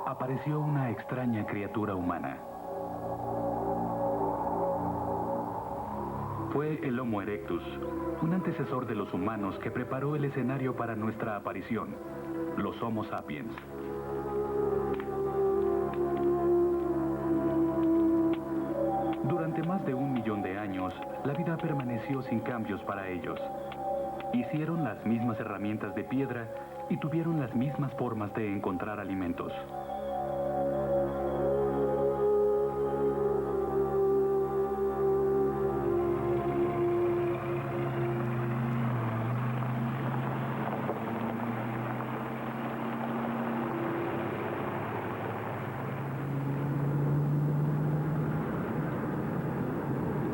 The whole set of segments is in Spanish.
apareció una extraña criatura humana. Fue el Homo erectus, un antecesor de los humanos que preparó el escenario para nuestra aparición, los Homo sapiens. Durante más de 1.000.000 de años, la vida permaneció sin cambios para ellos. Hicieron las mismas herramientas de piedra y tuvieron las mismas formas de encontrar alimentos.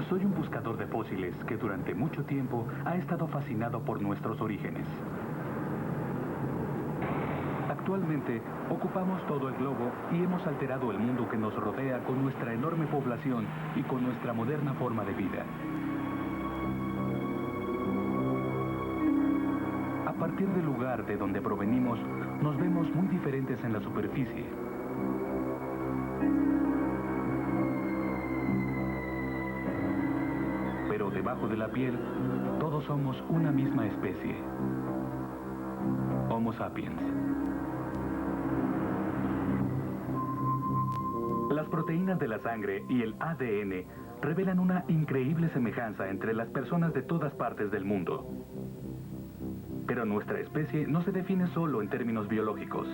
Soy un buscador de fósiles que durante mucho tiempo ha estado fascinado por nuestros orígenes. Actualmente ocupamos todo el globo y hemos alterado el mundo que nos rodea con nuestra enorme población y con nuestra moderna forma de vida. A partir del lugar de donde provenimos, nos vemos muy diferentes en la superficie. Pero debajo de la piel, todos somos una misma especie. Homo sapiens. Las proteínas de la sangre y el ADN revelan una increíble semejanza entre las personas de todas partes del mundo. Pero nuestra especie no se define solo en términos biológicos.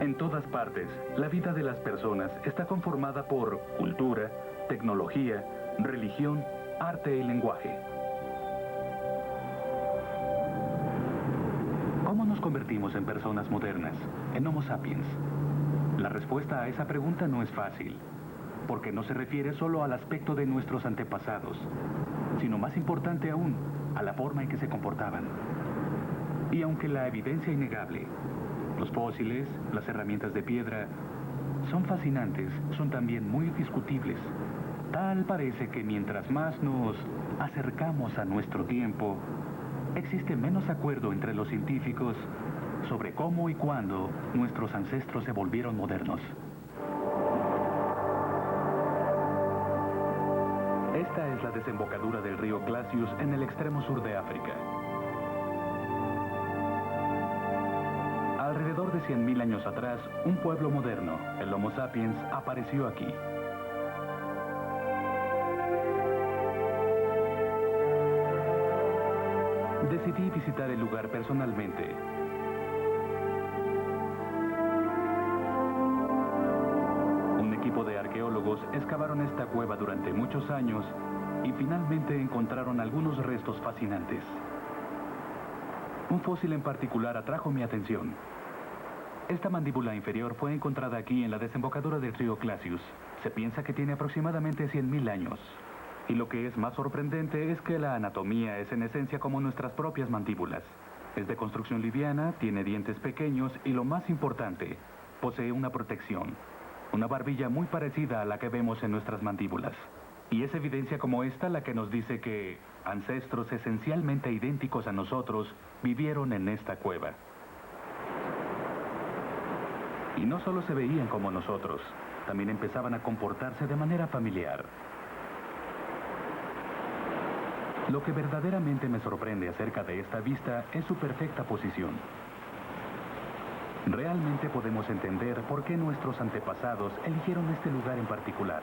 En todas partes, la vida de las personas está conformada por cultura, tecnología, religión, arte y lenguaje. ¿Cómo nos convertimos en personas modernas, en Homo sapiens? La respuesta a esa pregunta no es fácil, porque no se refiere solo al aspecto de nuestros antepasados, sino más importante aún, a la forma en que se comportaban. Y aunque la evidencia innegable, los fósiles, las herramientas de piedra, son fascinantes, son también muy discutibles. Tal parece que mientras más nos acercamos a nuestro tiempo, existe menos acuerdo entre los científicos sobre cómo y cuándo nuestros ancestros se volvieron modernos. Esta es la desembocadura del río Clasius en el extremo sur de África. Alrededor de 100.000 años atrás, un pueblo moderno, el Homo sapiens, apareció aquí. Decidí visitar el lugar personalmente. Un equipo de arqueólogos excavaron esta cueva durante muchos años y finalmente encontraron algunos restos fascinantes. Un fósil en particular atrajo mi atención. Esta mandíbula inferior fue encontrada aquí en la desembocadura del río Clasius. Se piensa que tiene aproximadamente 100.000 años. Y lo que es más sorprendente es que la anatomía es en esencia como nuestras propias mandíbulas. Es de construcción liviana, tiene dientes pequeños y lo más importante, posee una protección. Una barbilla muy parecida a la que vemos en nuestras mandíbulas. Y es evidencia como esta la que nos dice que ancestros esencialmente idénticos a nosotros vivieron en esta cueva. Y no solo se veían como nosotros, también empezaban a comportarse de manera familiar. Lo que verdaderamente me sorprende acerca de esta vista es su perfecta posición. Realmente podemos entender por qué nuestros antepasados eligieron este lugar en particular.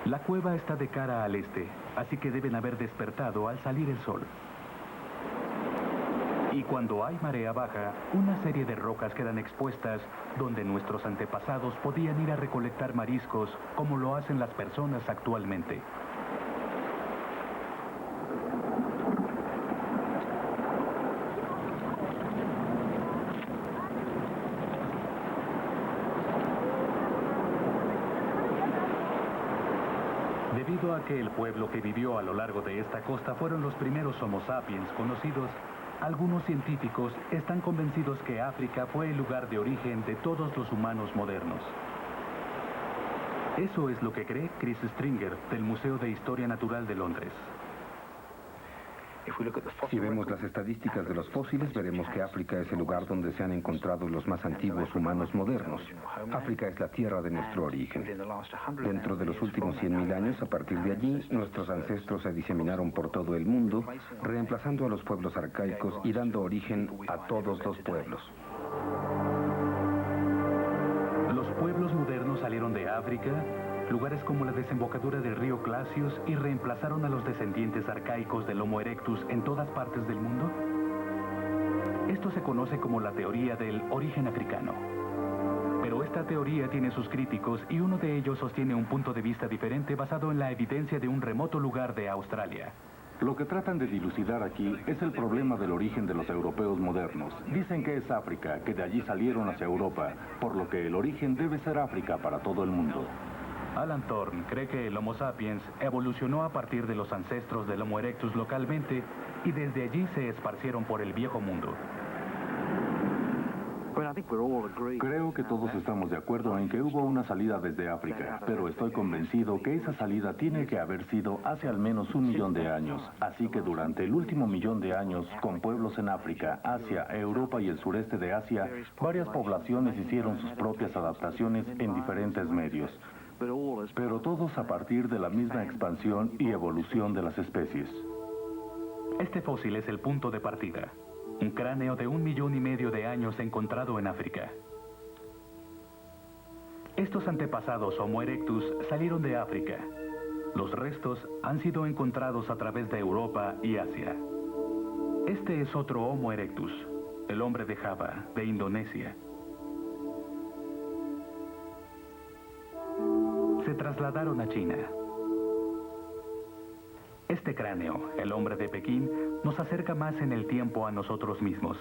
La cueva está de cara al este, así que deben haber despertado al salir el sol. Y cuando hay marea baja, una serie de rocas quedan expuestas donde nuestros antepasados podían ir a recolectar mariscos como lo hacen las personas actualmente. Debido a que el pueblo que vivió a lo largo de esta costa fueron los primeros Homo sapiens conocidos, algunos científicos están convencidos que África fue el lugar de origen de todos los humanos modernos. Eso es lo que cree Chris Stringer, del Museo de Historia Natural de Londres. Si vemos las estadísticas de los fósiles, veremos que África es el lugar donde se han encontrado los más antiguos humanos modernos. África es la tierra de nuestro origen. Dentro de los últimos 100.000 años, a partir de allí, nuestros ancestros se diseminaron por todo el mundo, reemplazando a los pueblos arcaicos y dando origen a todos los pueblos. Los pueblos modernos salieron de África, lugares como la desembocadura del río Clasios, y reemplazaron a los descendientes arcaicos del Homo erectus en todas partes del mundo. Esto se conoce como la teoría del origen africano. Pero esta teoría tiene sus críticos y uno de ellos sostiene un punto de vista diferente basado en la evidencia de un remoto lugar de Australia. Lo que tratan de dilucidar aquí es el problema del origen de los europeos modernos. Dicen que es África, que de allí salieron hacia Europa, por lo que el origen debe ser África para todo el mundo. Alan Thorne cree que el Homo sapiens evolucionó a partir de los ancestros del Homo erectus localmente y desde allí se esparcieron por el viejo mundo. Creo que todos estamos de acuerdo en que hubo una salida desde África, pero estoy convencido que esa salida tiene que haber sido hace al menos 1 millón de años. Así que durante el último 1.000.000 de años, con pueblos en África, Asia, Europa y el sureste de Asia, varias poblaciones hicieron sus propias adaptaciones en diferentes medios. Pero todos a partir de la misma expansión y evolución de las especies. Este fósil es el punto de partida. Un cráneo de 1,5 millones de años encontrado en África. Estos antepasados Homo erectus salieron de África. Los restos han sido encontrados a través de Europa y Asia. Este es otro Homo erectus, el hombre de Java, de Indonesia. Se trasladaron a China. Este cráneo, el hombre de Pekín, nos acerca más en el tiempo a nosotros mismos.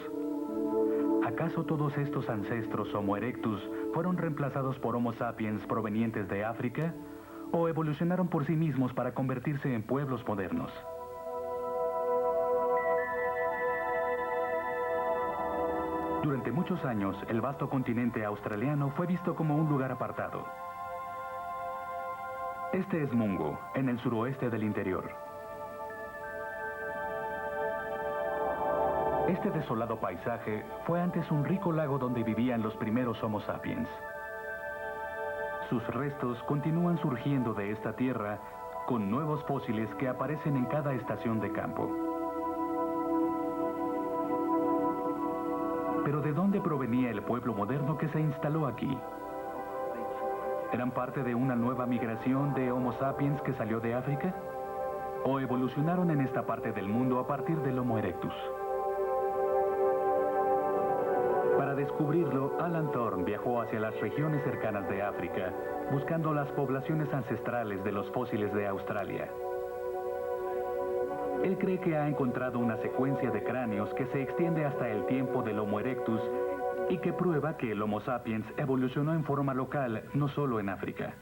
¿Acaso todos estos ancestros Homo erectus fueron reemplazados por Homo sapiens provenientes de África? ¿O evolucionaron por sí mismos para convertirse en pueblos modernos? Durante muchos años, el vasto continente australiano fue visto como un lugar apartado. Este es Mungo, en el suroeste del interior. Este desolado paisaje fue antes un rico lago donde vivían los primeros Homo sapiens. Sus restos continúan surgiendo de esta tierra con nuevos fósiles que aparecen en cada estación de campo. Pero ¿de dónde provenía el pueblo moderno que se instaló aquí? ¿Eran parte de una nueva migración de Homo sapiens que salió de África? ¿O evolucionaron en esta parte del mundo a partir del Homo erectus? Para descubrirlo, Alan Thorne viajó hacia las regiones cercanas de África, buscando las poblaciones ancestrales de los fósiles de Australia. Él cree que ha encontrado una secuencia de cráneos que se extiende hasta el tiempo del Homo erectus y que prueba que el Homo sapiens evolucionó en forma local, no solo en África.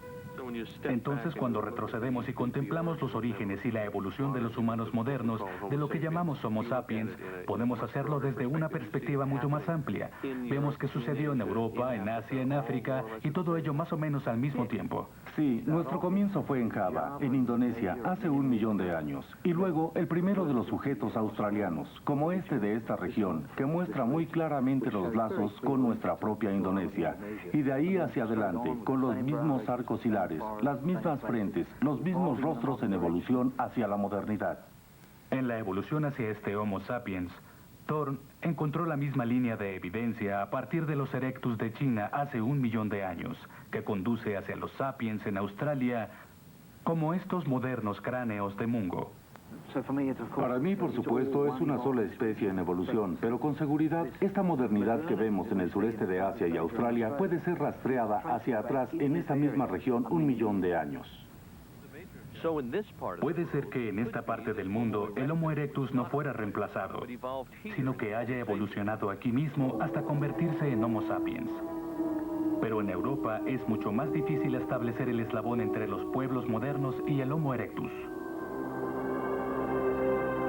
Entonces, cuando retrocedemos y contemplamos los orígenes y la evolución de los humanos modernos, de lo que llamamos Homo sapiens, podemos hacerlo desde una perspectiva mucho más amplia. Vemos que sucedió en Europa, en Asia, en África, y todo ello más o menos al mismo tiempo. Sí, nuestro comienzo fue en Java, en Indonesia, hace 1 millón de años. Y luego, el primero de los sujetos australianos, como este de esta región, que muestra muy claramente los lazos con nuestra propia Indonesia. Y de ahí hacia adelante, con los mismos arcos hilares, las mismas frentes, los mismos rostros en evolución hacia la modernidad. En la evolución hacia este Homo sapiens, Thorne encontró la misma línea de evidencia a partir de los erectus de China hace 1 millón de años, que conduce hacia los sapiens en Australia, como estos modernos cráneos de Mungo. Para mí, por supuesto, es una sola especie en evolución, pero con seguridad, esta modernidad que vemos en el sureste de Asia y Australia puede ser rastreada hacia atrás en esa misma región 1 millón de años. Puede ser que en esta parte del mundo el Homo erectus no fuera reemplazado, sino que haya evolucionado aquí mismo hasta convertirse en Homo sapiens. Pero en Europa es mucho más difícil establecer el eslabón entre los pueblos modernos y el Homo erectus.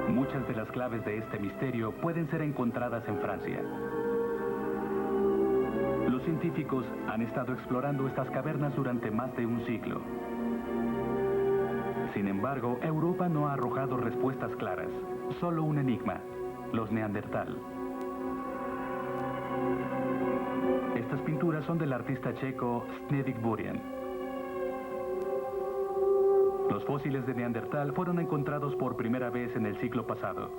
Muchas de las claves de este misterio pueden ser encontradas en Francia. Los científicos han estado explorando estas cavernas durante más de un siglo. Sin embargo, Europa no ha arrojado respuestas claras. solo un enigma: los Neandertal. Estas pinturas son del artista checo Zdeněk Burian. Los fósiles de Neandertal fueron encontrados por primera vez en el siglo pasado,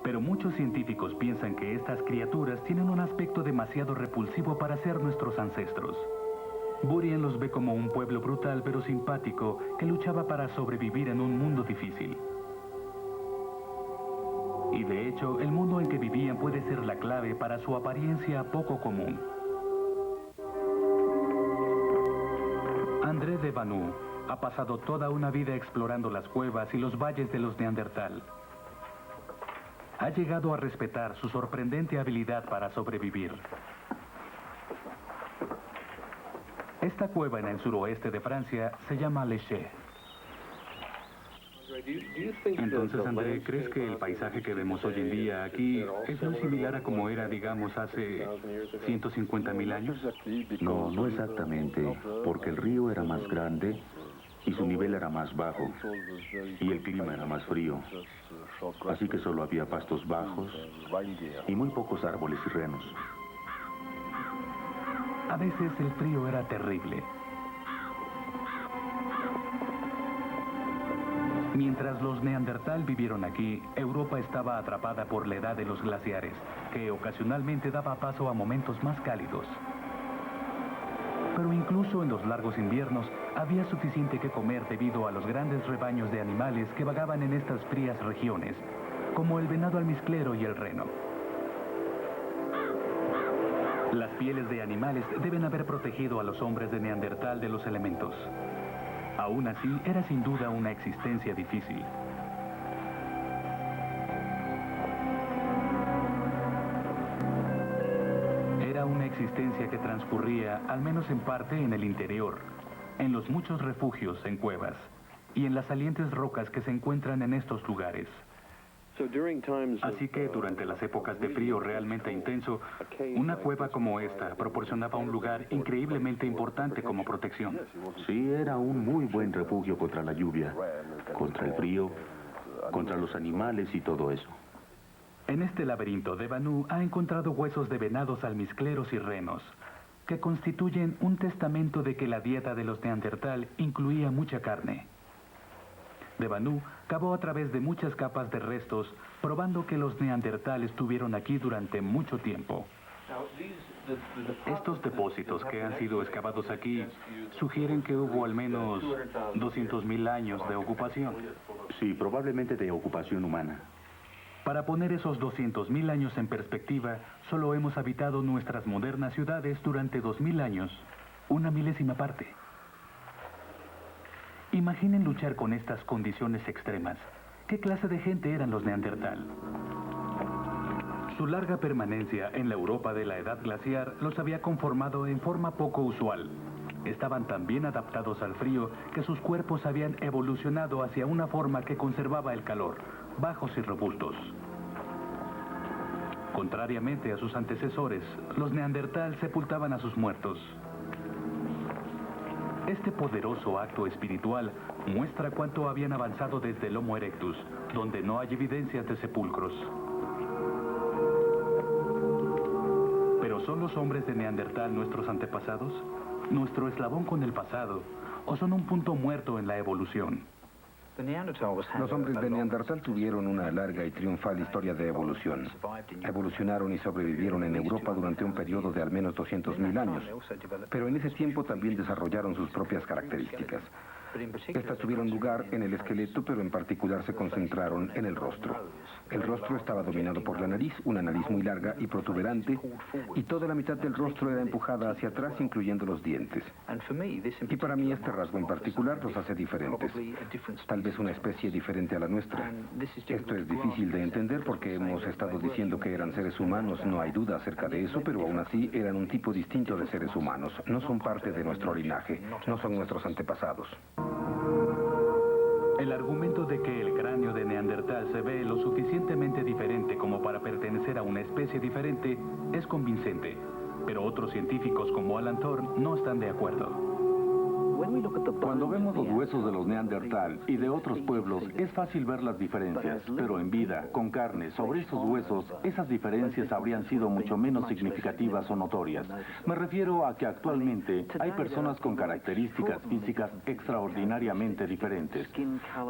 pero muchos científicos piensan que estas criaturas tienen un aspecto demasiado repulsivo para ser nuestros ancestros. Burian los ve como un pueblo brutal pero simpático que luchaba para sobrevivir en un mundo difícil. Y de hecho, el mundo en que vivían puede ser la clave para su apariencia poco común. André de Vanuu ha pasado toda una vida explorando las cuevas y los valles de los Neandertal. Ha llegado a respetar su sorprendente habilidad para sobrevivir. Esta cueva en el suroeste de Francia se llama Léché. Entonces, André, ¿crees que el paisaje que vemos hoy en día aquí es muy similar a como era, digamos, hace 150.000 años? No, no exactamente, porque el río era más grande y su nivel era más bajo, y el clima era más frío. Así que solo había pastos bajos y muy pocos árboles y renos. A veces el frío era terrible. Mientras los Neandertal vivieron aquí, Europa estaba atrapada por la edad de los glaciares, que ocasionalmente daba paso a momentos más cálidos. Pero incluso en los largos inviernos, había suficiente que comer debido a los grandes rebaños de animales que vagaban en estas frías regiones, como el venado almizclero y el reno. Las pieles de animales deben haber protegido a los hombres de Neandertal de los elementos. Aún así, era sin duda una existencia difícil. Era una existencia que transcurría, al menos en parte, en el interior, en los muchos refugios en cuevas y en las salientes rocas que se encuentran en estos lugares. Así que durante las épocas de frío realmente intenso, una cueva como esta proporcionaba un lugar increíblemente importante como protección. Sí, era un muy buen refugio contra la lluvia, contra el frío, contra los animales y todo eso. En este laberinto de Vanuu ha encontrado huesos de venados almizcleros y renos, que constituyen un testamento de que la dieta de los Neandertal incluía mucha carne. De Vanuu cavó a través de muchas capas de restos, probando que los Neandertal estuvieron aquí durante mucho tiempo. Estos depósitos que han sido excavados aquí sugieren que hubo al menos 200.000 años de ocupación. Sí, probablemente de ocupación humana. Para poner esos 200.000 años en perspectiva, solo hemos habitado nuestras modernas ciudades durante 2.000 años, una milésima parte. Imaginen luchar con estas condiciones extremas. ¿Qué clase de gente eran los Neandertal? Su larga permanencia en la Europa de la edad glaciar los había conformado en forma poco usual. Estaban tan bien adaptados al frío que sus cuerpos habían evolucionado hacia una forma que conservaba el calor, bajos y robustos. Contrariamente a sus antecesores, los Neandertal sepultaban a sus muertos. Este poderoso acto espiritual muestra cuánto habían avanzado desde el Homo erectus, donde no hay evidencias de sepulcros. ¿Pero son los hombres de Neandertal nuestros antepasados? ¿Nuestro eslabón con el pasado? ¿O son un punto muerto en la evolución? Los hombres de Neandertal tuvieron una larga y triunfal historia de evolución. Evolucionaron y sobrevivieron en Europa durante un periodo de al menos 200.000 años, pero en ese tiempo también desarrollaron sus propias características. Estas tuvieron lugar en el esqueleto, pero en particular se concentraron en el rostro. El rostro estaba dominado por la nariz, una nariz muy larga y protuberante, y toda la mitad del rostro era empujada hacia atrás, incluyendo los dientes. Y para mí este rasgo en particular los hace diferentes. Tal vez una especie diferente a la nuestra. Esto es difícil de entender porque hemos estado diciendo que eran seres humanos, no hay duda acerca de eso, pero aún así eran un tipo distinto de seres humanos. No son parte de nuestro linaje, no son nuestros antepasados. El argumento de que el cráneo de Neandertal se ve lo suficientemente diferente como para pertenecer a una especie diferente es convincente, pero otros científicos como Alan Thorne no están de acuerdo. Cuando vemos los huesos de los Neandertal y de otros pueblos, es fácil ver las diferencias, pero en vida, con carne, sobre esos huesos, esas diferencias habrían sido mucho menos significativas o notorias. Me refiero a que actualmente hay personas con características físicas extraordinariamente diferentes.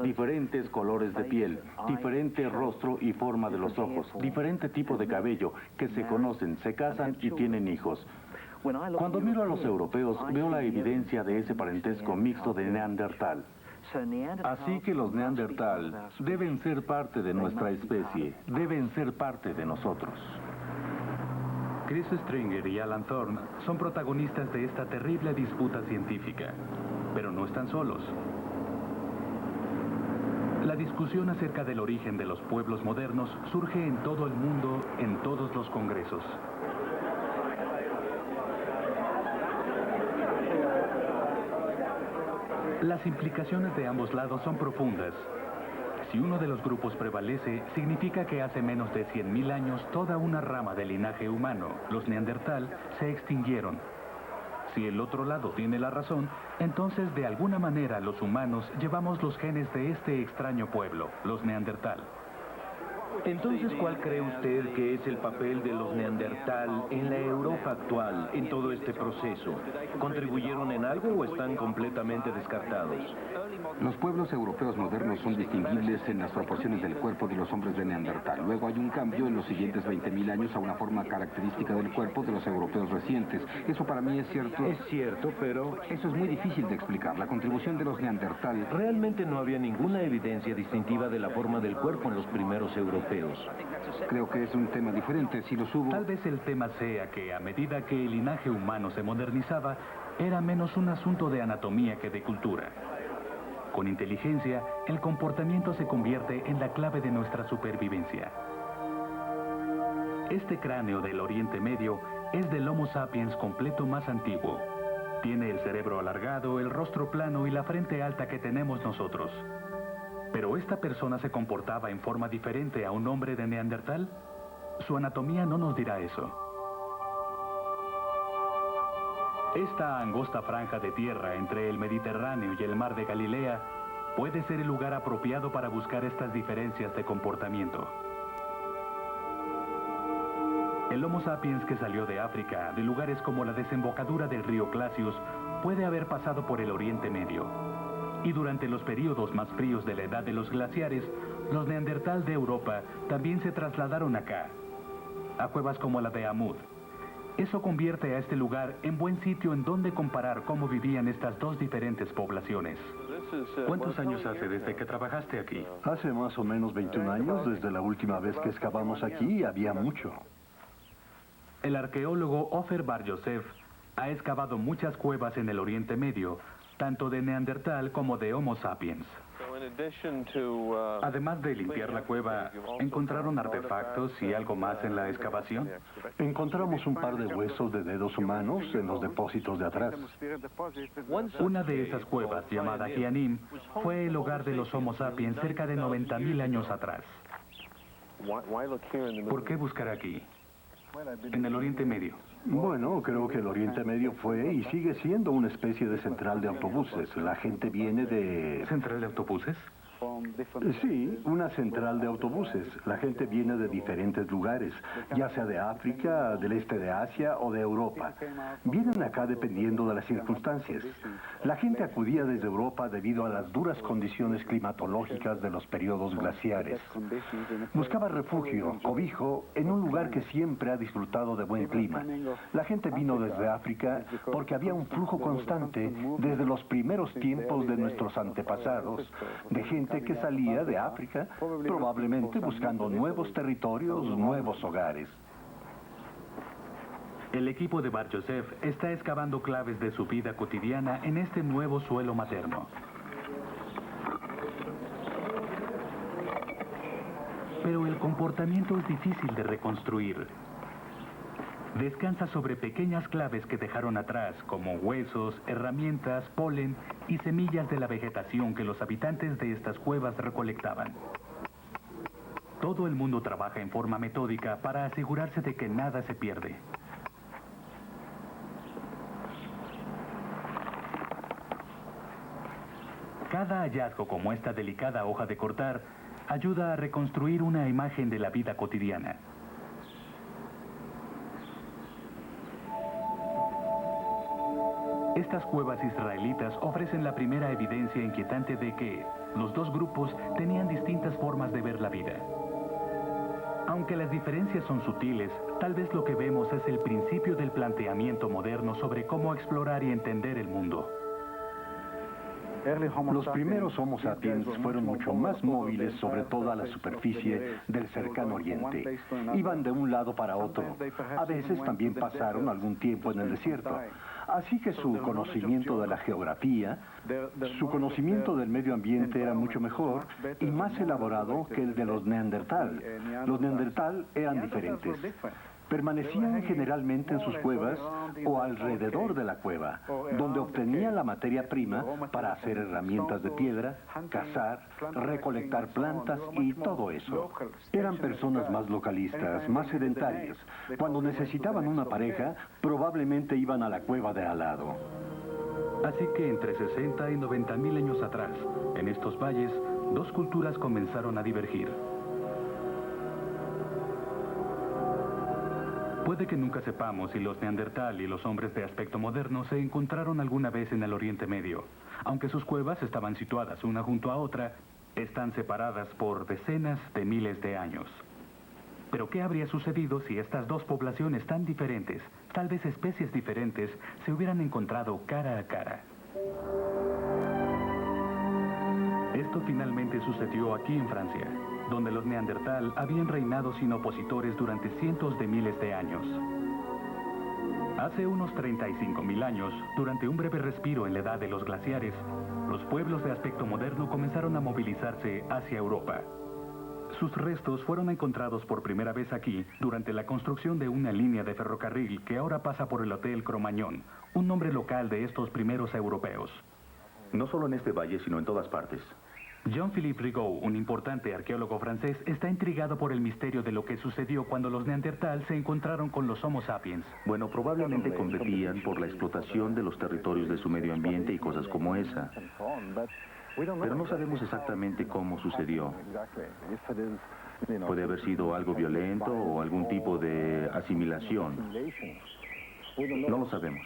Diferentes colores de piel, diferente rostro y forma de los ojos, diferente tipo de cabello, que se conocen, se casan y tienen hijos. Cuando miro a los europeos, veo la evidencia de ese parentesco mixto de Neandertal. Así que los Neandertal deben ser parte de nuestra especie, deben ser parte de nosotros. Chris Stringer y Alan Thorne son protagonistas de esta terrible disputa científica, pero no están solos. La discusión acerca del origen de los pueblos modernos surge en todo el mundo, en todos los congresos. Las implicaciones de ambos lados son profundas. Si uno de los grupos prevalece, significa que hace menos de 100.000 años toda una rama del linaje humano, los Neandertal, se extinguieron. Si el otro lado tiene la razón, entonces de alguna manera los humanos llevamos los genes de este extraño pueblo, los Neandertal. Entonces, ¿cuál cree usted que es el papel de los Neandertal en la Europa actual, en todo este proceso? ¿Contribuyeron en algo o están completamente descartados? Los pueblos europeos modernos son distinguibles en las proporciones del cuerpo de los hombres de Neandertal. Luego hay un cambio en los siguientes 20.000 años a una forma característica del cuerpo de los europeos recientes. Eso para mí es cierto. Es cierto, pero Eso es muy difícil de explicar. La contribución de los Neandertal... realmente no había ninguna evidencia distintiva de la forma del cuerpo en los primeros europeos. Creo que es un tema diferente. Si los hubo... Tal vez el tema sea que a medida que el linaje humano se modernizaba, era menos un asunto de anatomía que de cultura. Con inteligencia, el comportamiento se convierte en la clave de nuestra supervivencia. Este cráneo del Oriente Medio es del Homo sapiens completo más antiguo. Tiene el cerebro alargado, el rostro plano y la frente alta que tenemos nosotros. ¿Pero esta persona se comportaba en forma diferente a un hombre de Neandertal? Su anatomía no nos dirá eso. Esta angosta franja de tierra entre el Mediterráneo y el Mar de Galilea puede ser el lugar apropiado para buscar estas diferencias de comportamiento. El Homo sapiens que salió de África, de lugares como la desembocadura del río Clasius, puede haber pasado por el Oriente Medio. Y durante los periodos más fríos de la edad de los glaciares, los Neandertal de Europa también se trasladaron acá, a cuevas como la de Amud. Eso convierte a este lugar en buen sitio en donde comparar cómo vivían estas dos diferentes poblaciones. ¿Cuántos años hace desde que trabajaste aquí? Hace más o menos 21 años, desde la última vez que excavamos aquí, había mucho. El arqueólogo Ofer Bar Yosef ha excavado muchas cuevas en el Oriente Medio, tanto de Neandertal como de Homo sapiens. Además de limpiar la cueva, ¿encontraron artefactos y algo más en la excavación? Encontramos un par de huesos de dedos humanos en los depósitos de atrás. Una de esas cuevas, llamada Gianim, fue el hogar de los Homo sapiens cerca de 90.000 años atrás. ¿Por qué buscar aquí, en el Oriente Medio? Bueno, creo que el Oriente Medio fue y sigue siendo una especie de central de autobuses. La gente viene de... ¿Central de autobuses? Sí, una central de autobuses. La gente viene de diferentes lugares, ya sea de África, del este de Asia o de Europa. Vienen acá dependiendo de las circunstancias. La gente acudía desde Europa debido a las duras condiciones climatológicas de los periodos glaciares. Buscaba refugio, cobijo, en un lugar que siempre ha disfrutado de buen clima. La gente vino desde África porque había un flujo constante desde los primeros tiempos de nuestros antepasados, de gente que salía de África, probablemente buscando nuevos territorios, nuevos hogares. El equipo de Bar Yosef está excavando claves de su vida cotidiana en este nuevo suelo materno. Pero el comportamiento es difícil de reconstruir. Descansa sobre pequeñas claves que dejaron atrás, como huesos, herramientas, polen y semillas de la vegetación que los habitantes de estas cuevas recolectaban. Todo el mundo trabaja en forma metódica para asegurarse de que nada se pierde. Cada hallazgo como esta delicada hoja de cortar ayuda a reconstruir una imagen de la vida cotidiana. Estas cuevas israelitas ofrecen la primera evidencia inquietante de que los dos grupos tenían distintas formas de ver la vida. Aunque las diferencias son sutiles, tal vez lo que vemos es el principio del planteamiento moderno sobre cómo explorar y entender el mundo. Los primeros Homo sapiens fueron mucho más móviles sobre toda la superficie del cercano oriente. Iban de un lado para otro. A veces también pasaron algún tiempo en el desierto. Así que su conocimiento de la geografía, su conocimiento del medio ambiente era mucho mejor y más elaborado que el de los Neandertal. Los Neandertal eran diferentes. Permanecían generalmente en sus cuevas o alrededor de la cueva, donde obtenían la materia prima para hacer herramientas de piedra, cazar, recolectar plantas y todo eso. Eran personas más localistas, más sedentarias. Cuando necesitaban una pareja, probablemente iban a la cueva de al lado. Así que entre 60 y 90 mil años atrás, en estos valles, dos culturas comenzaron a divergir. Puede que nunca sepamos si los Neandertal y los hombres de aspecto moderno se encontraron alguna vez en el Oriente Medio. Aunque sus cuevas estaban situadas una junto a otra, están separadas por decenas de miles de años. Pero ¿qué habría sucedido si estas dos poblaciones tan diferentes, tal vez especies diferentes, se hubieran encontrado cara a cara? Esto finalmente sucedió aquí en Francia, donde los Neandertal habían reinado sin opositores durante cientos de miles de años. Hace unos 35.000 años, durante un breve respiro en la edad de los glaciares, los pueblos de aspecto moderno comenzaron a movilizarse hacia Europa. Sus restos fueron encontrados por primera vez aquí durante la construcción de una línea de ferrocarril que ahora pasa por el Hotel Cro-Magnon, un nombre local de estos primeros europeos. No solo en este valle, sino en todas partes. Jean-Philippe Rigaud, un importante arqueólogo francés, está intrigado por el misterio de lo que sucedió cuando los Neandertal se encontraron con los Homo sapiens. Bueno, probablemente competían por la explotación de los territorios de su medio ambiente y cosas como esa. Pero no sabemos exactamente cómo sucedió. Puede haber sido algo violento o algún tipo de asimilación. No lo sabemos.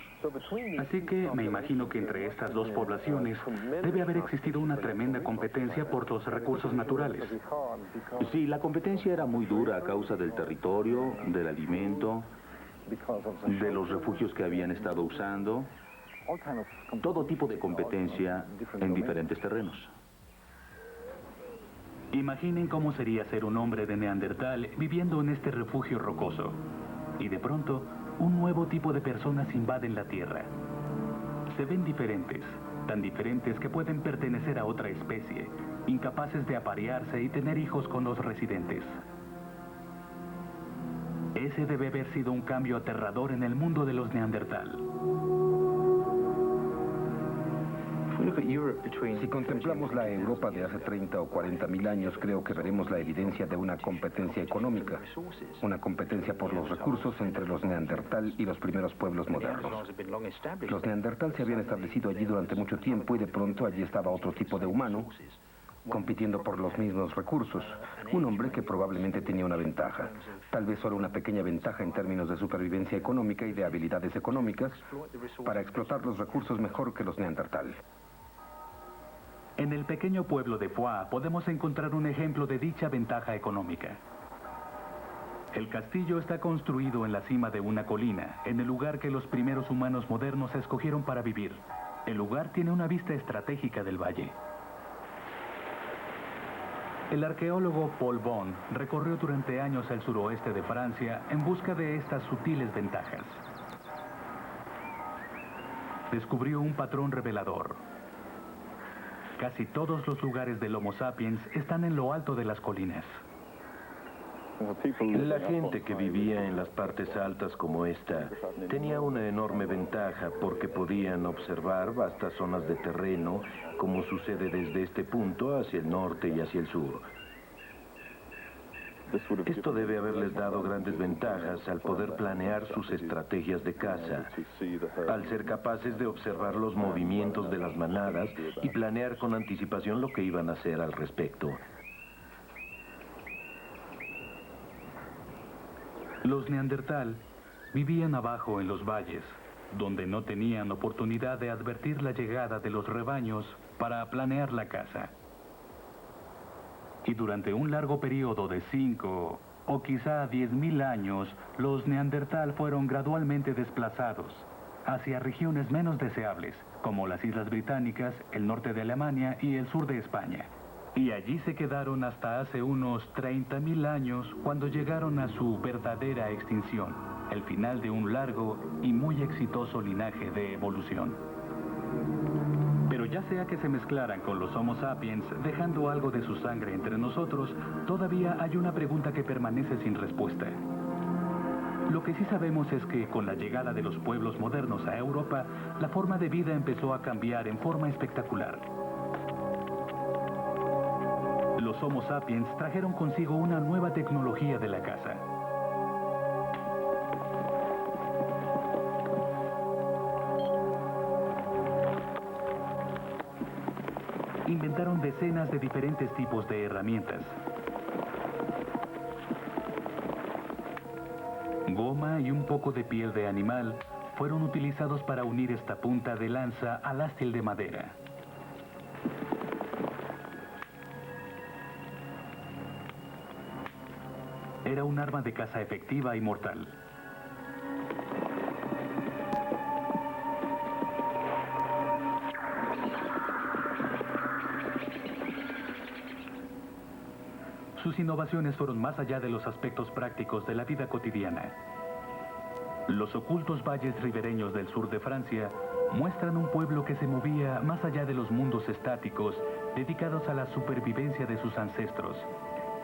Así que me imagino que entre estas dos poblaciones debe haber existido una tremenda competencia por los recursos naturales. Sí, la competencia era muy dura a causa del territorio, del alimento, de los refugios que habían estado usando. Todo tipo de competencia en diferentes terrenos. Imaginen cómo sería ser un hombre de Neandertal viviendo en este refugio rocoso. Y de pronto, un nuevo tipo de personas invaden la Tierra. Se ven diferentes, tan diferentes que pueden pertenecer a otra especie, incapaces de aparearse y tener hijos con los residentes. Ese debe haber sido un cambio aterrador en el mundo de los Neandertal. Si contemplamos la Europa de hace 30 o 40 mil años, creo que veremos la evidencia de una competencia económica, una competencia por los recursos entre los Neandertal y los primeros pueblos modernos. Los Neandertal se habían establecido allí durante mucho tiempo y de pronto allí estaba otro tipo de humano compitiendo por los mismos recursos. Un hombre que probablemente tenía una ventaja, tal vez solo una pequeña ventaja en términos de supervivencia económica y de habilidades económicas para explotar los recursos mejor que los Neandertal. En el pequeño pueblo de Foix podemos encontrar un ejemplo de dicha ventaja económica. El castillo está construido en la cima de una colina, en el lugar que los primeros humanos modernos escogieron para vivir. El lugar tiene una vista estratégica del valle. El arqueólogo Paul Bon recorrió durante años el suroeste de Francia en busca de estas sutiles ventajas. Descubrió un patrón revelador. Casi todos los lugares del Homo sapiens están en lo alto de las colinas. La gente que vivía en las partes altas como esta tenía una enorme ventaja porque podían observar vastas zonas de terreno, como sucede desde este punto hacia el norte y hacia el sur. Esto debe haberles dado grandes ventajas al poder planear sus estrategias de caza, al ser capaces de observar los movimientos de las manadas y planear con anticipación lo que iban a hacer al respecto. Los neandertal vivían abajo en los valles, donde no tenían oportunidad de advertir la llegada de los rebaños para planear la caza. Y durante un largo periodo de 5 o quizá 10.000 años, los neandertal fueron gradualmente desplazados hacia regiones menos deseables, como las Islas Británicas, el norte de Alemania y el sur de España. Y allí se quedaron hasta hace unos 30.000 años, cuando llegaron a su verdadera extinción, el final de un largo y muy exitoso linaje de evolución. Pero ya sea que se mezclaran con los Homo sapiens, dejando algo de su sangre entre nosotros, todavía hay una pregunta que permanece sin respuesta. Lo que sí sabemos es que con la llegada de los pueblos modernos a Europa, la forma de vida empezó a cambiar en forma espectacular. Los Homo sapiens trajeron consigo una nueva tecnología de la caza. Inventaron decenas de diferentes tipos de herramientas. Goma y un poco de piel de animal fueron utilizados para unir esta punta de lanza al ástil de madera. Era un arma de caza efectiva y mortal. Sus innovaciones fueron más allá de los aspectos prácticos de la vida cotidiana. Los ocultos valles ribereños del sur de Francia muestran un pueblo que se movía más allá de los mundos estáticos dedicados a la supervivencia de sus ancestros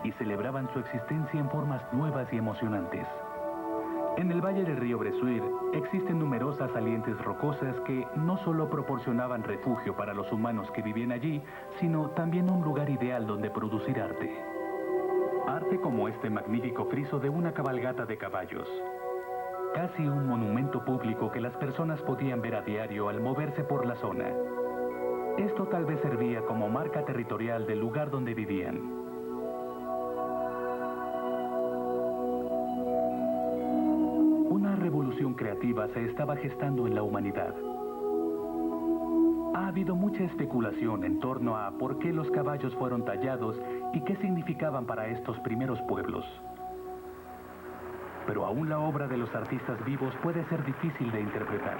y celebraban su existencia en formas nuevas y emocionantes. En el valle del río Bressuire existen numerosas salientes rocosas que no solo proporcionaban refugio para los humanos que vivían allí, sino también un lugar ideal donde producir arte. Arte como este magnífico friso de una cabalgata de caballos. Casi un monumento público que las personas podían ver a diario al moverse por la zona. Esto tal vez servía como marca territorial del lugar donde vivían. Una revolución creativa se estaba gestando en la humanidad. Ha habido mucha especulación en torno a por qué los caballos fueron tallados y qué significaban para estos primeros pueblos. Pero aún la obra de los artistas vivos puede ser difícil de interpretar.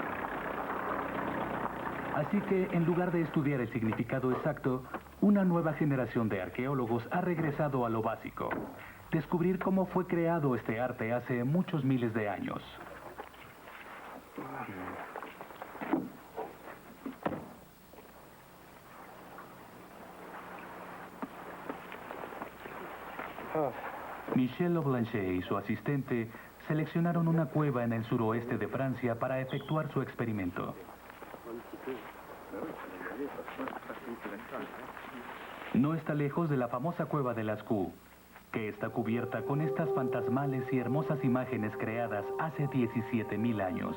Así que, en lugar de estudiar el significado exacto, una nueva generación de arqueólogos ha regresado a lo básico: descubrir cómo fue creado este arte hace muchos miles de años. Michel Blanchet y su asistente seleccionaron una cueva en el suroeste de Francia para efectuar su experimento. No está lejos de la famosa cueva de Lascaux, que está cubierta con estas fantasmales y hermosas imágenes creadas hace 17.000 años.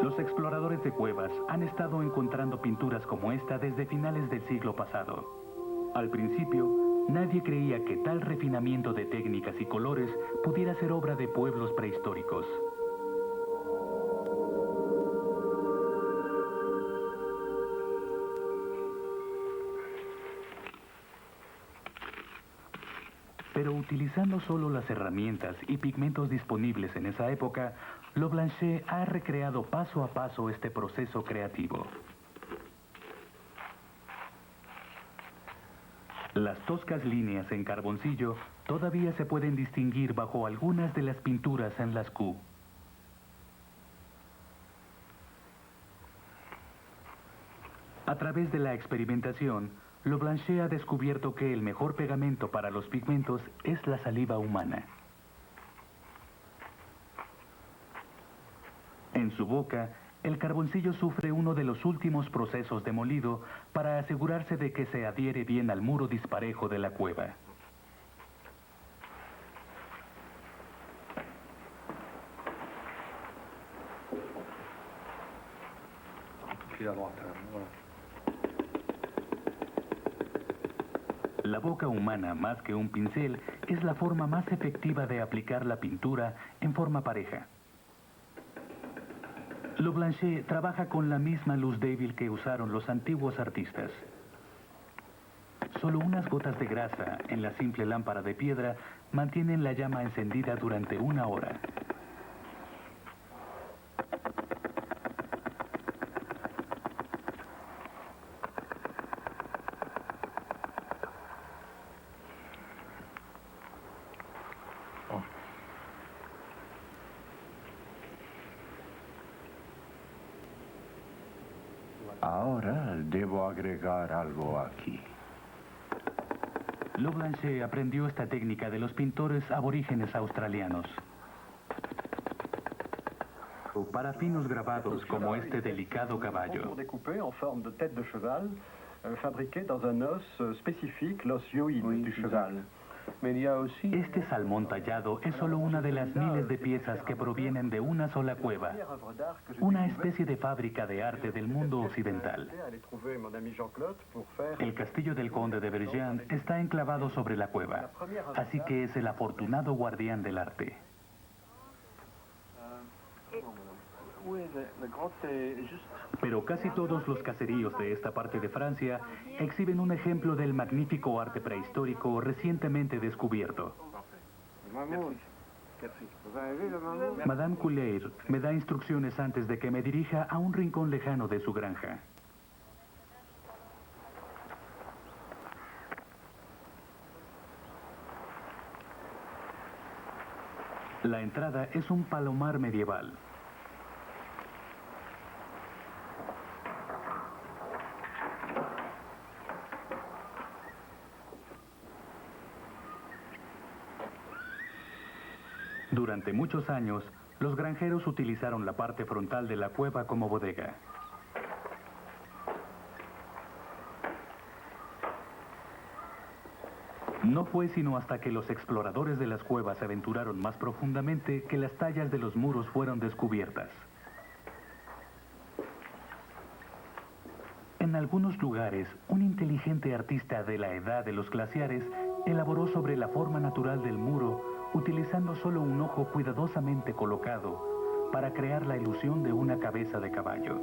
Los exploradores de cuevas han estado encontrando pinturas como esta desde finales del siglo pasado. Al principio, nadie creía que tal refinamiento de técnicas y colores pudiera ser obra de pueblos prehistóricos. Pero utilizando solo las herramientas y pigmentos disponibles en esa época, Blanchet ha recreado paso a paso este proceso creativo. Las toscas líneas en carboncillo todavía se pueden distinguir bajo algunas de las pinturas en Lascaux. A través de la experimentación, Blanchet ha descubierto que el mejor pegamento para los pigmentos es la saliva humana. En su boca, el carboncillo sufre uno de los últimos procesos de molido para asegurarse de que se adhiere bien al muro disparejo de la cueva. La boca humana, más que un pincel, es la forma más efectiva de aplicar la pintura en forma pareja. Le Blanchet trabaja con la misma luz débil que usaron los antiguos artistas. Solo unas gotas de grasa en la simple lámpara de piedra mantienen la llama encendida durante 1 hora. Ahora debo agregar algo aquí. Le Blanchet aprendió esta técnica de los pintores aborígenes australianos. Para finos grabados como este delicado caballo. Découpé en forme de tête de cheval, fabriqué dans un os spécifique, l'os hyoïde du cheval. Este salmón tallado es solo una de las miles de piezas que provienen de una sola cueva, una especie de fábrica de arte del mundo occidental. El castillo del conde de Vergennes está enclavado sobre la cueva, así que es el afortunado guardián del arte. Pero casi todos los caseríos de esta parte de Francia exhiben un ejemplo del magnífico arte prehistórico recientemente descubierto. Madame Couleir me da instrucciones antes de que me dirija a un rincón lejano de su granja. La entrada es un palomar medieval. Durante muchos años, los granjeros utilizaron la parte frontal de la cueva como bodega. No fue sino hasta que los exploradores de las cuevas se aventuraron más profundamente que las tallas de los muros fueron descubiertas. En algunos lugares, un inteligente artista de la edad de los glaciares elaboró sobre la forma natural del muro, utilizando solo un ojo cuidadosamente colocado para crear la ilusión de una cabeza de caballo.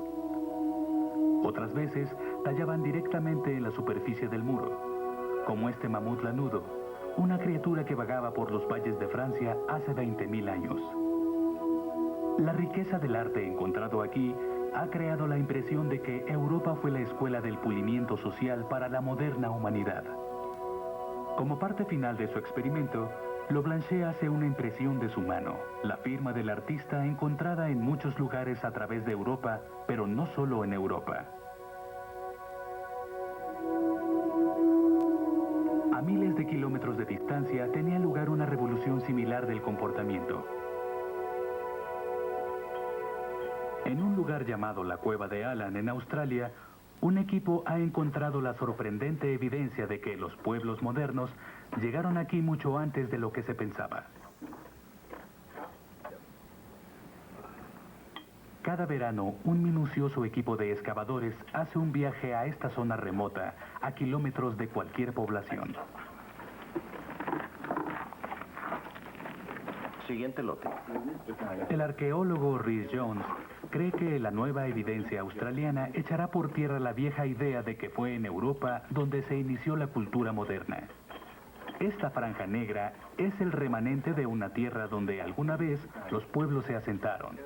Otras veces tallaban directamente en la superficie del muro, como este mamut lanudo, una criatura que vagaba por los valles de Francia hace 20.000 años. La riqueza del arte encontrado aquí ha creado la impresión de que Europa fue la escuela del pulimiento social para la moderna humanidad. Como parte final de su experimento, Le Blanchet hace una impresión de su mano, la firma del artista encontrada en muchos lugares a través de Europa, pero no solo en Europa. A miles de kilómetros de distancia tenía lugar una revolución similar del comportamiento. En un lugar llamado la Cueva de Allan, en Australia, un equipo ha encontrado la sorprendente evidencia de que los pueblos modernos llegaron aquí mucho antes de lo que se pensaba. Cada verano, un minucioso equipo de excavadores hace un viaje a esta zona remota, a kilómetros de cualquier población. Siguiente lote. El arqueólogo Rhys Jones cree que la nueva evidencia australiana echará por tierra la vieja idea de que fue en Europa donde se inició la cultura moderna. Esta franja negra es el remanente de una tierra donde alguna vez los pueblos se asentaron.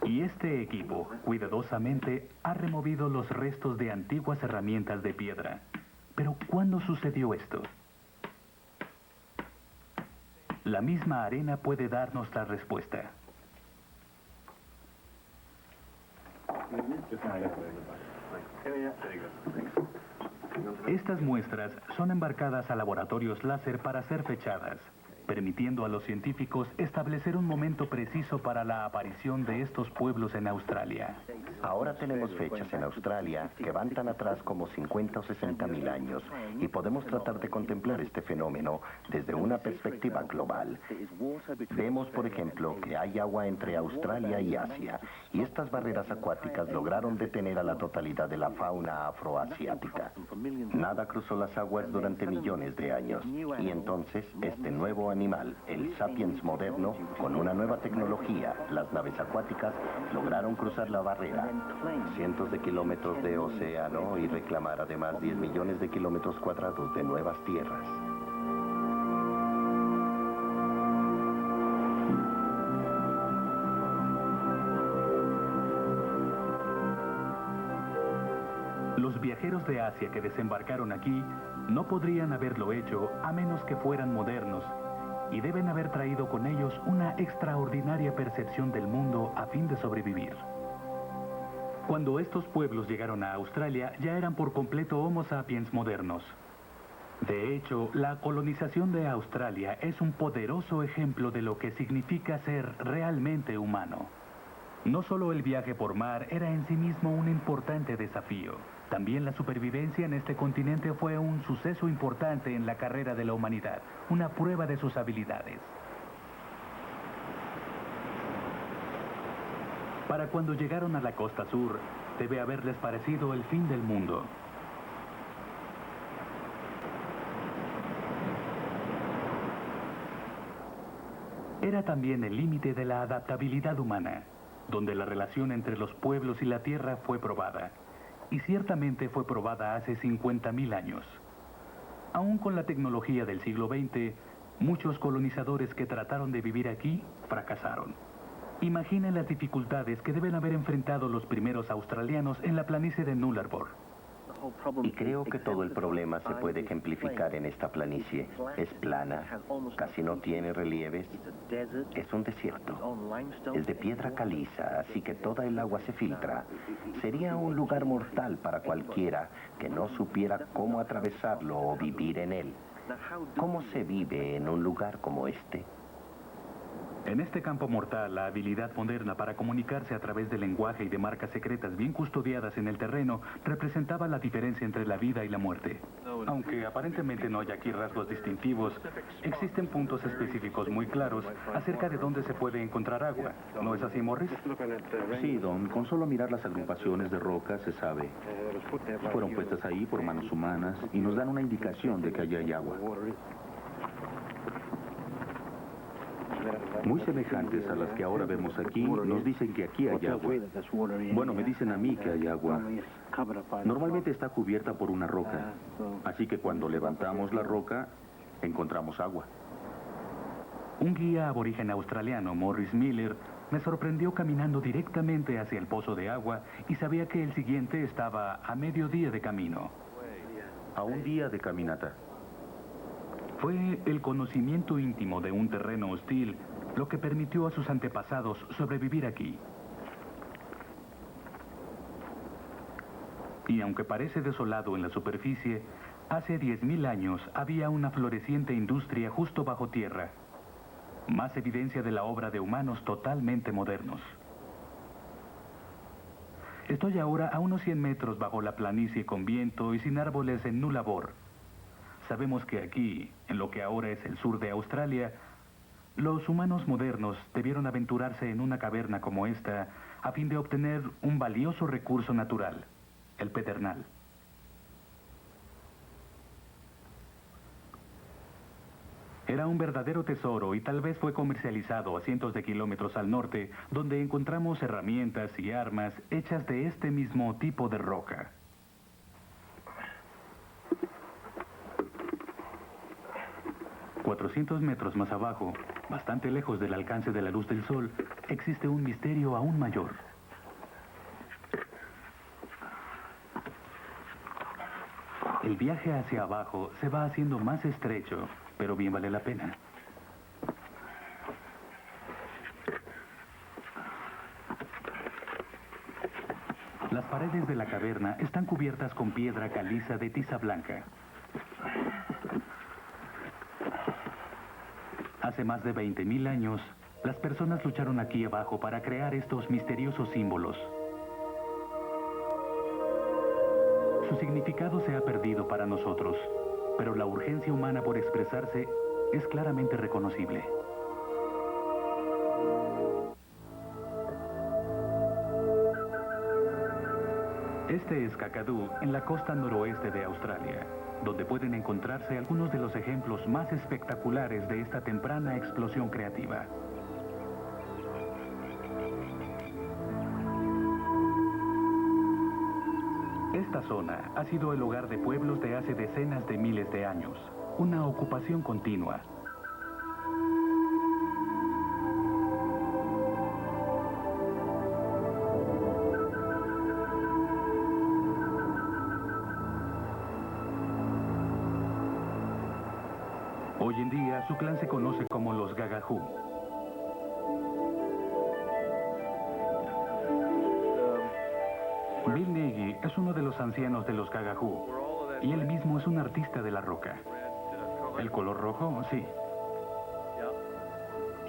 Y este equipo, cuidadosamente, ha removido los restos de antiguas herramientas de piedra. Pero ¿cuándo sucedió esto? La misma arena puede darnos la respuesta. Estas muestras son embarcadas a laboratorios láser para ser fechadas. permitiendo a los científicos establecer un momento preciso para la aparición de estos pueblos en Australia. Ahora tenemos fechas en Australia que van tan atrás como 50 o 60 mil años y podemos tratar de contemplar este fenómeno desde una perspectiva global. Vemos, por ejemplo, que hay agua entre Australia y Asia y estas barreras acuáticas lograron detener a la totalidad de la fauna afroasiática. Nada cruzó las aguas durante millones de años y entonces este nuevo animal, el sapiens moderno, con una nueva tecnología, las naves acuáticas, lograron cruzar la barrera, cientos de kilómetros de océano y reclamar además 10 millones de kilómetros cuadrados de nuevas tierras. Los viajeros de Asia que desembarcaron aquí no podrían haberlo hecho a menos que fueran modernos y deben haber traído con ellos una extraordinaria percepción del mundo a fin de sobrevivir. Cuando estos pueblos llegaron a Australia, ya eran por completo Homo sapiens modernos. De hecho, la colonización de Australia es un poderoso ejemplo de lo que significa ser realmente humano. No solo el viaje por mar era en sí mismo un importante desafío. También la supervivencia en este continente fue un suceso importante en la carrera de la humanidad, una prueba de sus habilidades. Para cuando llegaron a la costa sur, debe haberles parecido el fin del mundo. Era también el límite de la adaptabilidad humana, donde la relación entre los pueblos y la tierra fue probada. Y ciertamente fue probada hace 50.000 años. Aún con la tecnología del siglo XX, muchos colonizadores que trataron de vivir aquí fracasaron. Imaginen las dificultades que deben haber enfrentado los primeros australianos en la planicie de Nullarbor. Y creo que todo el problema se puede ejemplificar en esta planicie. Es plana, casi no tiene relieves, es un desierto. Es de piedra caliza, así que toda el agua se filtra. Sería un lugar mortal para cualquiera que no supiera cómo atravesarlo o vivir en él. ¿Cómo se vive en un lugar como este? En este campo mortal, la habilidad moderna para comunicarse a través del lenguaje y de marcas secretas bien custodiadas en el terreno representaba la diferencia entre la vida y la muerte. Aunque aparentemente no hay aquí rasgos distintivos, existen puntos específicos muy claros acerca de dónde se puede encontrar agua. ¿No es así, Morris? Sí, Don. Con solo mirar las agrupaciones de rocas se sabe. Fueron puestas ahí por manos humanas y nos dan una indicación de que allí hay agua. Muy semejantes a las que ahora vemos aquí, nos dicen que aquí hay agua. Bueno, me dicen a mí que hay agua. Normalmente está cubierta por una roca, así que cuando levantamos la roca, encontramos agua. Un guía aborigen australiano, Morris Miller, me sorprendió caminando directamente hacia el pozo de agua y sabía que el siguiente estaba a medio día de camino. A un día de caminata. Fue el conocimiento íntimo de un terreno hostil lo que permitió a sus antepasados sobrevivir aquí. Y aunque parece desolado en la superficie, hace 10.000 años había una floreciente industria justo bajo tierra. Más evidencia de la obra de humanos totalmente modernos. Estoy ahora a unos 100 metros bajo la planicie con viento y sin árboles en Nullarbor. Sabemos que aquí, en lo que ahora es el sur de Australia, los humanos modernos debieron aventurarse en una caverna como esta a fin de obtener un valioso recurso natural, el pedernal. Era un verdadero tesoro y tal vez fue comercializado a cientos de kilómetros al norte, donde encontramos herramientas y armas hechas de este mismo tipo de roca. ...400 metros más abajo, bastante lejos del alcance de la luz del sol, existe un misterio aún mayor. El viaje hacia abajo se va haciendo más estrecho, pero bien vale la pena. Las paredes de la caverna están cubiertas con piedra caliza de tiza blanca. Hace más de 20.000 años, las personas lucharon aquí abajo para crear estos misteriosos símbolos. Su significado se ha perdido para nosotros, pero la urgencia humana por expresarse es claramente reconocible. Este es Kakadu, en la costa noroeste de Australia, donde pueden encontrarse algunos de los ejemplos más espectaculares de esta temprana explosión creativa. Esta zona ha sido el hogar de pueblos de hace decenas de miles de años, una ocupación continua. Hoy en día, su clan se conoce como los Gagahu. Bill Nagy es uno de los ancianos de los Gagahu, y él mismo es un artista de la roca. ¿El color rojo? Sí.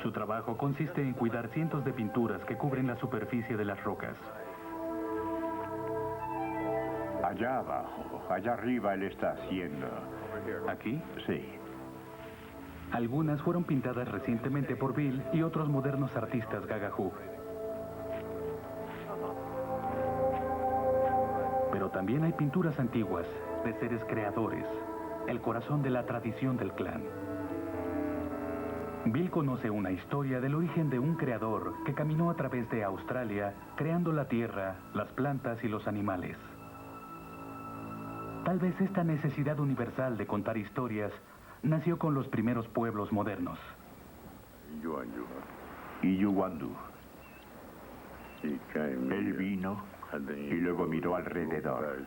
Su trabajo consiste en cuidar cientos de pinturas que cubren la superficie de las rocas. Allá abajo, allá arriba él está haciendo. ¿Aquí? Sí. Algunas fueron pintadas recientemente por Bill y otros modernos artistas Gagahu. Pero también hay pinturas antiguas de seres creadores, el corazón de la tradición del clan. Bill conoce una historia del origen de un creador que caminó a través de Australia, creando la tierra, las plantas y los animales. Tal vez esta necesidad universal de contar historias nació con los primeros pueblos modernos. Y Yuwandu. Él vino y luego miró alrededor.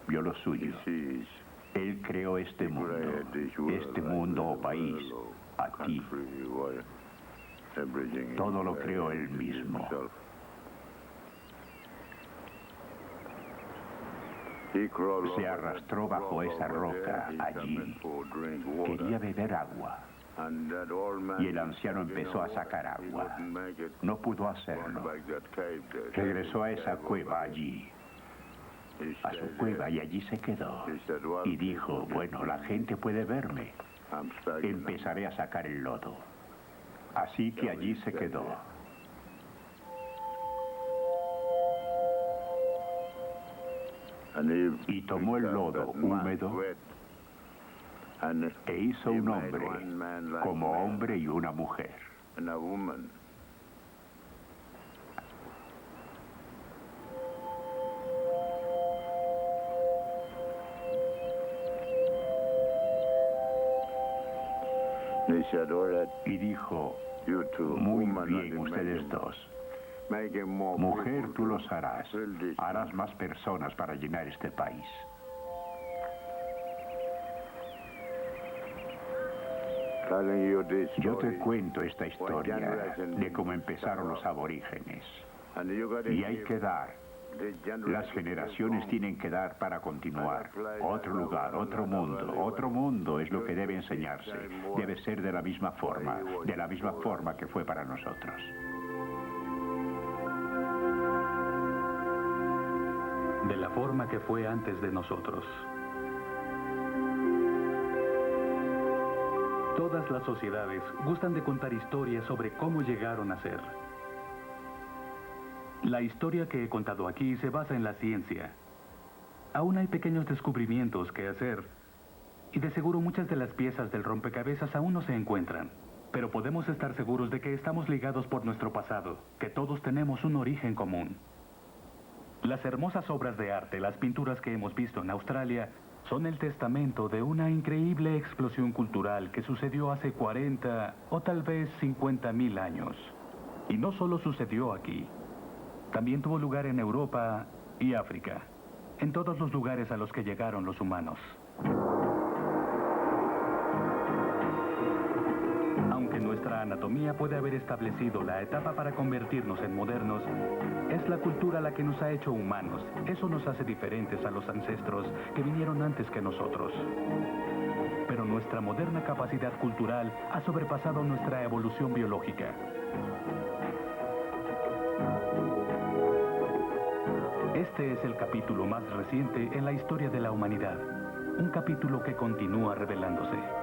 Vio lo suyo. Él creó este mundo o país, aquí. Todo lo creó él mismo. Se arrastró bajo esa roca allí. Quería beber agua. Y el anciano empezó a sacar agua. No pudo hacerlo. Regresó a esa cueva allí. A su cueva y allí se quedó. Y dijo, bueno, la gente puede verme. Empezaré a sacar el lodo. Así que allí se quedó. Y tomó el lodo húmedo e hizo un hombre, como hombre y una mujer. Y dijo, muy bien ustedes dos. Mujer, tú los harás. Harás más personas para llenar este país. Yo te cuento esta historia de cómo empezaron los aborígenes. Y hay que dar. Las generaciones tienen que dar para continuar. Otro lugar, otro mundo es lo que debe enseñarse. Debe ser de la misma forma que fue para nosotros. De la forma que fue antes de nosotros. Todas las sociedades gustan de contar historias sobre cómo llegaron a ser. La historia que he contado aquí se basa en la ciencia. Aún hay pequeños descubrimientos que hacer, y de seguro muchas de las piezas del rompecabezas aún no se encuentran. Pero podemos estar seguros de que estamos ligados por nuestro pasado, que todos tenemos un origen común. Las hermosas obras de arte, las pinturas que hemos visto en Australia, son el testamento de una increíble explosión cultural que sucedió hace 40 o tal vez 50.000 años. Y no solo sucedió aquí, también tuvo lugar en Europa y África, en todos los lugares a los que llegaron los humanos. Aunque nuestra anatomía puede haber establecido la etapa para convertirnos en modernos, es la cultura la que nos ha hecho humanos. Eso nos hace diferentes a los ancestros que vinieron antes que nosotros. Pero nuestra moderna capacidad cultural ha sobrepasado nuestra evolución biológica. Este es el capítulo más reciente en la historia de la humanidad. Un capítulo que continúa revelándose.